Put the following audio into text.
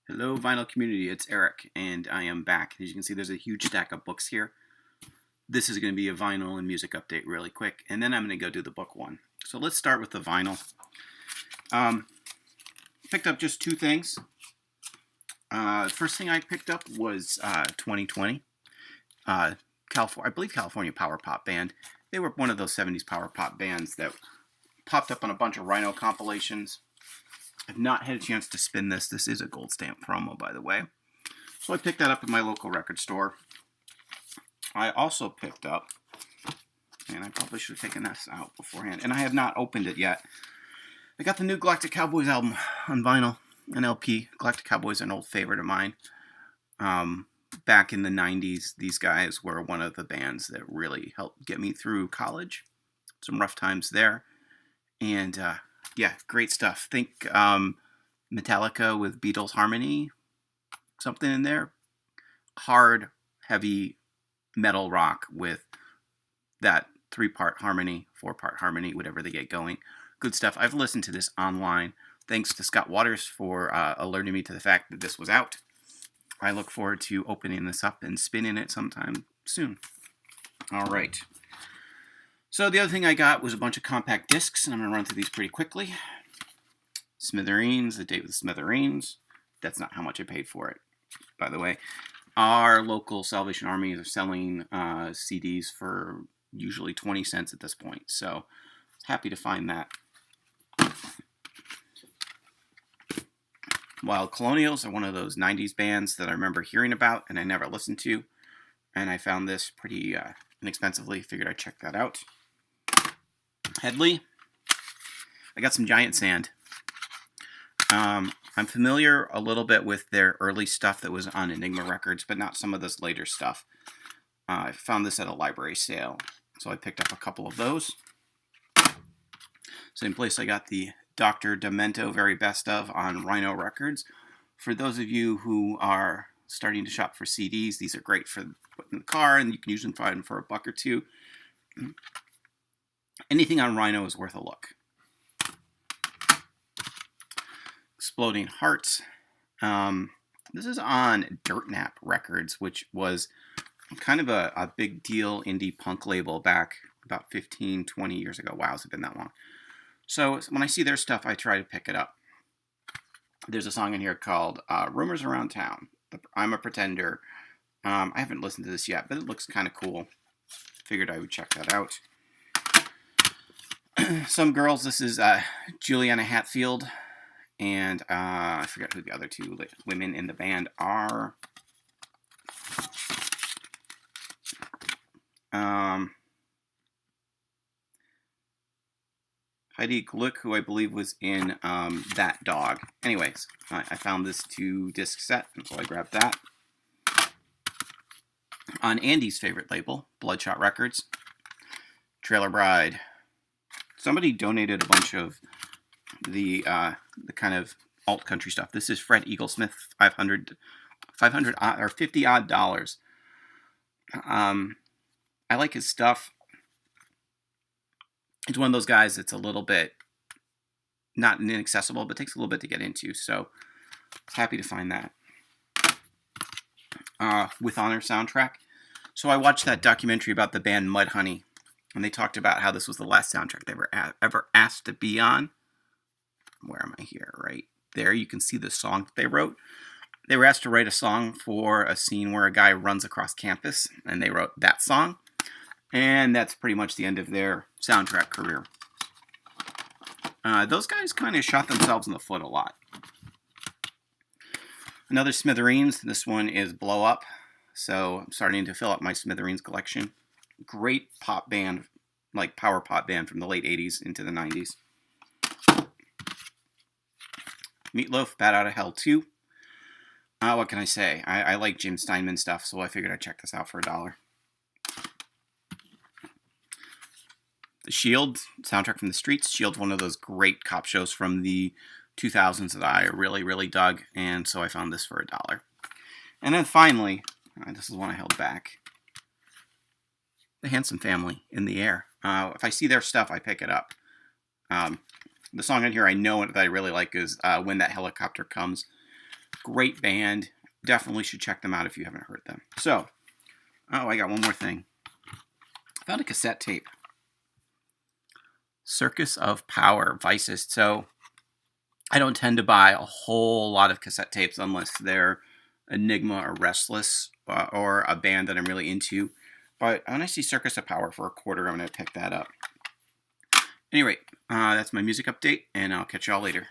Hello, vinyl community. It's Eric, and I am back. As you can see, there's a huge stack of books here. This is going to be a vinyl and music update really quick, and then I'm going to go do the book one. So let's start with the vinyl. Picked up just two things. First thing I picked up was 2020. I believe California Power Pop Band. They were one of those 70s power pop bands that popped up on a bunch of Rhino compilations. I've not had a chance to spin this. This is a gold stamp promo, by the way. So I picked that up at my local record store. I also picked up, and I probably should have taken this out beforehand, and I have not opened it yet. I got the new Galactic Cowboys album on vinyl, an LP. Galactic Cowboys are an old favorite of mine. Back in the 90s, these guys were one of the bands that really helped get me through college. Some rough times there. And yeah, great stuff. Think Metallica with Beatles harmony, something in there. Hard, heavy metal rock with that 3-part harmony, 4-part harmony, whatever they get going. Good stuff. I've listened to this online. Thanks to Scott Waters for alerting me to the fact that this was out. I look forward to opening this up and spinning it sometime soon. All right. So the other thing I got was a bunch of compact discs, and I'm going to run through these pretty quickly. Smithereens, A Date with Smithereens. That's not how much I paid for it, by the way. Our local Salvation Armies are selling CDs for usually 20 cents at this point, so happy to find that. While Colonials are one of those 90s bands that I remember hearing about and I never listened to, and I found this pretty inexpensively, figured I'd check that out. Headley, I got some Giant Sand. I'm familiar a little bit with their early stuff that was on Enigma Records, but not some of this later stuff. I found this at a library sale, so I picked up a couple of those. Same place I got the Dr. Demento Very Best Of on Rhino Records. For those of you who are starting to shop for CDs, these are great for putting in the car, and you can usually find them for $1 or $2. Anything on Rhino is worth a look. Exploding Hearts. This is on Dirtnap Records, which was kind of a big deal indie punk label back about 15, 20 years ago. Wow, has it been that long? So when I see their stuff, I try to pick it up. There's a song in here called Rumors Around Town. I'm a Pretender. I haven't listened to this yet, but it looks kind of cool. Figured I would check that out. Some Girls, this is Juliana Hatfield. And I forget who the other two women in the band are. Heidi Gluck, who I believe was in That Dog. Anyways, I found this 2-disc set, and so I grabbed that. On Andy's favorite label, Bloodshot Records, Trailer Bride. Somebody donated a bunch of the kind of alt country stuff. This is Fred Eaglesmith, 500 or $50 odd. I like his stuff. It's one of those guys that's a little bit not inaccessible, but takes a little bit to get into. So happy to find that. With Honor soundtrack. So I watched that documentary about the band Mudhoney, and they talked about how this was the last soundtrack they were ever asked to be on. Where am I here? Right there. You can see the song that they wrote. They were asked to write a song for a scene where a guy runs across campus, and they wrote that song. And that's pretty much the end of their soundtrack career. Those guys kind of shot themselves in the foot a lot. Another Smithereens. This one is Blow Up. So I'm starting to fill up my Smithereens collection. Great pop band, like power pop band from the late 80s into the 90s. Meatloaf, Bat Out of Hell 2. What can I say? I like Jim Steinman stuff, so I figured I'd check this out for $1. The Shield, soundtrack from the streets. Shield's one of those great cop shows from the 2000s that I really, really dug, and so I found this for $1. And then finally, this is one I held back. The Hansen Family, In the Air. If I see their stuff, I pick it up. The song on here I know that I really like is When That Helicopter Comes. Great band. Definitely should check them out if you haven't heard them. So, oh, I got one more thing. I found a cassette tape. Circus of Power, Vicist. So, I don't tend to buy a whole lot of cassette tapes unless they're Enigma or Restless or a band that I'm really into. But when I see Circus of Power for $1, I'm going to pick that up. Anyway, that's my music update, and I'll catch y'all later.